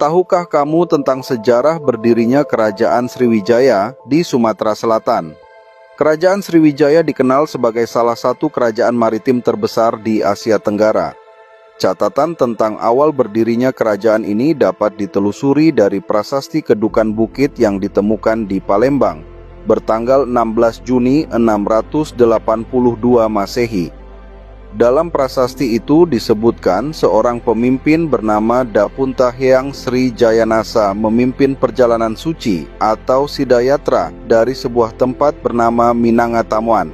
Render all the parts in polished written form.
Tahukah kamu tentang sejarah berdirinya Kerajaan Sriwijaya di Sumatera Selatan? Kerajaan Sriwijaya dikenal sebagai salah satu kerajaan maritim terbesar di Asia Tenggara. Catatan tentang awal berdirinya kerajaan ini dapat ditelusuri dari prasasti Kedukan Bukit yang ditemukan di Palembang, bertanggal 16 Juni 682 Masehi. Dalam prasasti itu disebutkan seorang pemimpin bernama Dapuntahyang Sri Jayanasa memimpin perjalanan suci atau Sidayatra dari sebuah tempat bernama Minangatamuan.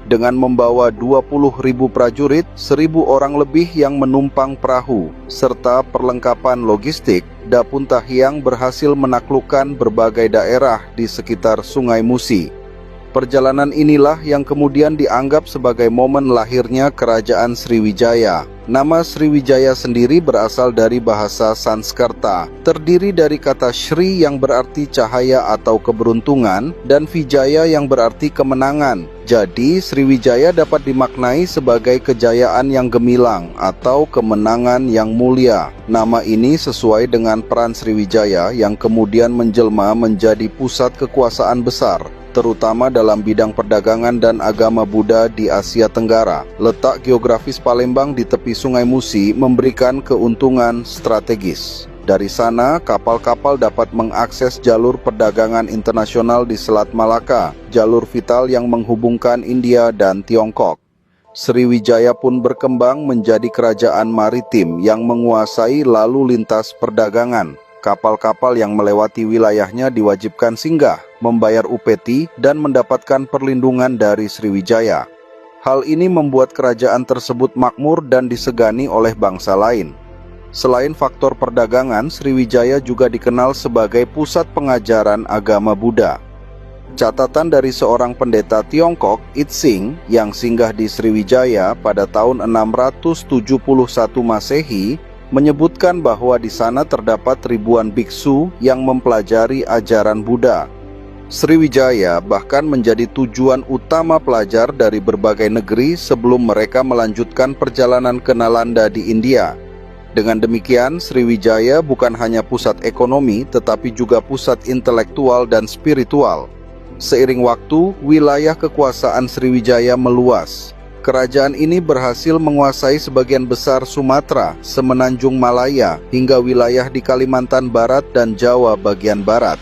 Dengan membawa 20.000 prajurit, 1.000 orang lebih yang menumpang perahu, serta perlengkapan logistik, Dapuntahyang berhasil menaklukkan berbagai daerah di sekitar Sungai Musi. Perjalanan inilah yang kemudian dianggap sebagai momen lahirnya Kerajaan Sriwijaya. Nama Sriwijaya sendiri berasal dari bahasa Sanskerta, terdiri dari kata Sri yang berarti cahaya atau keberuntungan, dan Vijaya yang berarti kemenangan. Jadi, Sriwijaya dapat dimaknai sebagai kejayaan yang gemilang atau kemenangan yang mulia. Nama ini sesuai dengan peran Sriwijaya yang kemudian menjelma menjadi pusat kekuasaan besar, terutama dalam bidang perdagangan dan agama Buddha di Asia Tenggara. Letak geografis Palembang di tepi Sungai Musi memberikan keuntungan strategis. Dari sana, kapal-kapal dapat mengakses jalur perdagangan internasional di Selat Malaka, jalur vital yang menghubungkan India dan Tiongkok. Sriwijaya pun berkembang menjadi kerajaan maritim yang menguasai lalu lintas perdagangan. Kapal-kapal yang melewati wilayahnya diwajibkan singgah, membayar upeti, dan mendapatkan perlindungan dari Sriwijaya. Hal ini membuat kerajaan tersebut makmur dan disegani oleh bangsa lain. Selain faktor perdagangan, Sriwijaya juga dikenal sebagai pusat pengajaran agama Buddha. Catatan dari seorang pendeta Tiongkok, Itsing, yang singgah di Sriwijaya pada tahun 671 Masehi, menyebutkan bahwa di sana terdapat ribuan biksu yang mempelajari ajaran Buddha. Sriwijaya bahkan menjadi tujuan utama pelajar dari berbagai negeri sebelum mereka melanjutkan perjalanan ke Nalanda di India. Dengan demikian, Sriwijaya bukan hanya pusat ekonomi, tetapi juga pusat intelektual dan spiritual. Seiring waktu, wilayah kekuasaan Sriwijaya meluas. Kerajaan ini berhasil menguasai sebagian besar Sumatera, Semenanjung Malaya, hingga wilayah di Kalimantan Barat dan Jawa bagian barat.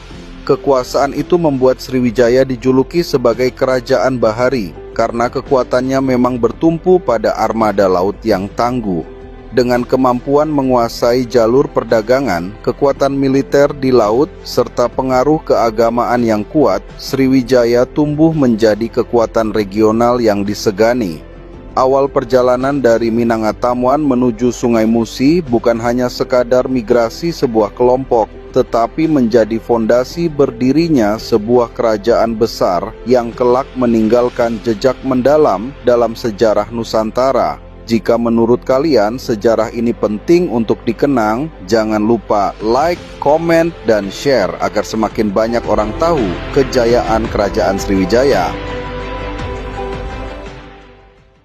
Kekuasaan itu membuat Sriwijaya dijuluki sebagai Kerajaan Bahari, karena kekuatannya memang bertumpu pada armada laut yang tangguh. Dengan kemampuan menguasai jalur perdagangan, kekuatan militer di laut, serta pengaruh keagamaan yang kuat, Sriwijaya tumbuh menjadi kekuatan regional yang disegani. Awal perjalanan dari Minangatamuan menuju Sungai Musi bukan hanya sekadar migrasi sebuah kelompok, tetapi menjadi fondasi berdirinya sebuah kerajaan besar yang kelak meninggalkan jejak mendalam dalam sejarah Nusantara. Jika menurut kalian sejarah ini penting untuk dikenang, jangan lupa like, komen, dan share agar semakin banyak orang tahu kejayaan Kerajaan Sriwijaya.